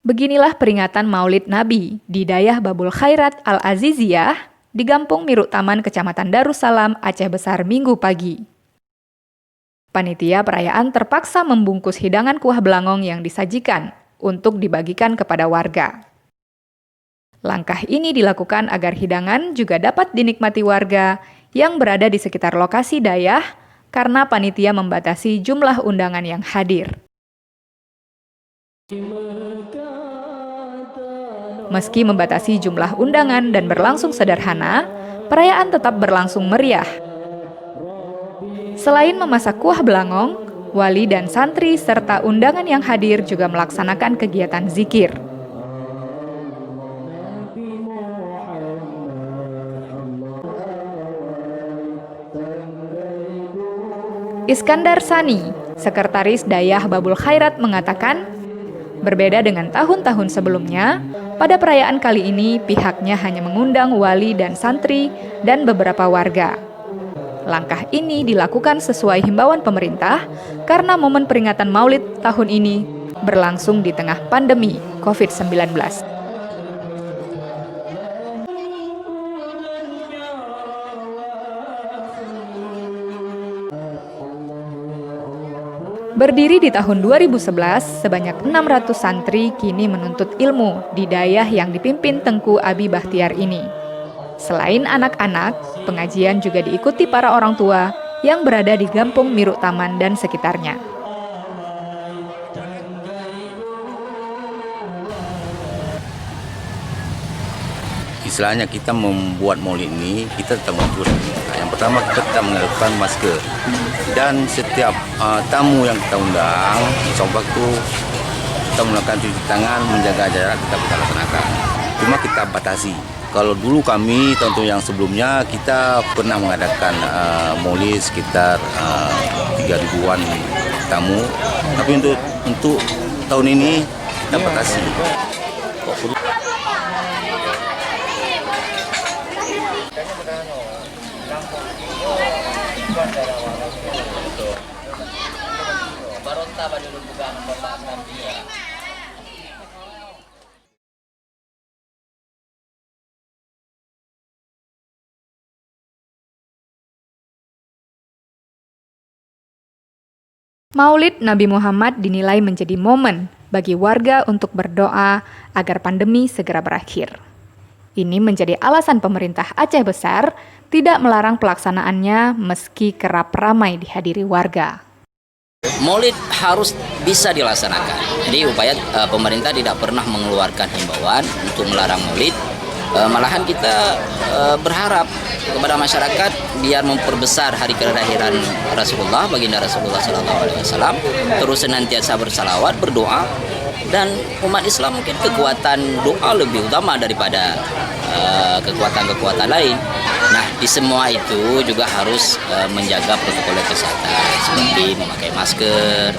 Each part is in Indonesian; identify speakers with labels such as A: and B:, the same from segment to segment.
A: Beginilah peringatan Maulid Nabi di Dayah Babul Khairat Al-Aziziyah di Gampung Miruk Taman, Kecamatan Darussalam, Aceh Besar, Minggu pagi. Panitia perayaan terpaksa membungkus hidangan kuah belangong yang disajikan untuk dibagikan kepada warga. Langkah ini dilakukan agar hidangan juga dapat dinikmati warga yang berada di sekitar lokasi dayah karena panitia membatasi jumlah undangan yang hadir. Meski membatasi jumlah undangan dan berlangsung sederhana, perayaan tetap berlangsung meriah. Selain memasak kuah belangong, wali dan santri serta undangan yang hadir juga melaksanakan kegiatan zikir. Iskandar Sani, Sekretaris Dayah Babul Khairat mengatakan, berbeda dengan tahun-tahun sebelumnya, pada perayaan kali ini pihaknya hanya mengundang wali dan santri dan beberapa warga. Langkah ini dilakukan sesuai himbauan pemerintah karena momen peringatan Maulid tahun ini berlangsung di tengah pandemi COVID-19. Berdiri di tahun 2011, sebanyak 600 santri kini menuntut ilmu di dayah yang dipimpin Tengku Abi Bahtiar ini. Selain anak-anak, pengajian juga diikuti para orang tua yang berada di Gampung Miruk Taman dan sekitarnya.
B: Istilahnya kita membuat maulid ini, kita tetap mengatur. Yang pertama kita tetap menggunakan masker. Dan setiap tamu yang kita undang, insya Allah itu kita melakukan cuci tangan, menjaga jarak tetap kita laksanakan. Cuma kita batasi. Kalau dulu kami, tahun yang sebelumnya, kita pernah mengadakan maulid sekitar 3.000-an tamu. Tapi untuk tahun ini kita batasi.
A: Maulid Nabi Muhammad dinilai menjadi momen bagi warga untuk berdoa agar pandemi segera berakhir. Ini menjadi alasan pemerintah Aceh Besar tidak melarang pelaksanaannya meski kerap ramai dihadiri warga.
C: Maulid harus bisa dilaksanakan. Jadi upaya pemerintah tidak pernah mengeluarkan himbauan untuk melarang maulid. Malahan kita berharap kepada masyarakat biar memperbesar hari kelahiran Rasulullah, baginda Rasulullah SAW, terus senantiasa bersalawat, berdoa, dan umat Islam mungkin kekuatan doa lebih utama daripada kekuatan-kekuatan lain. Nah, di semua itu juga harus menjaga protokol kesehatan seperti memakai masker,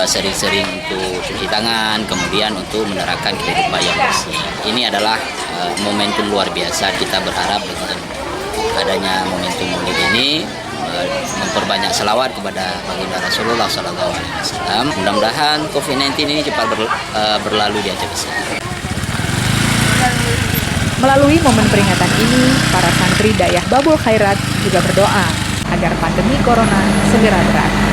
C: sering-sering untuk cuci tangan, kemudian untuk menerapkan kehidupan yang bersih. Ini adalah momentum luar biasa. Kita berharap dengan adanya momentum Maulid ini memperbanyak selawat kepada baginda Rasulullah SAW. Mudah-mudahan COVID-19 ini cepat berlalu di Aceh Besar.
A: Melalui momen peringatan ini, para santri Dayah Babul Khairat juga berdoa agar pandemi corona segera berakhir.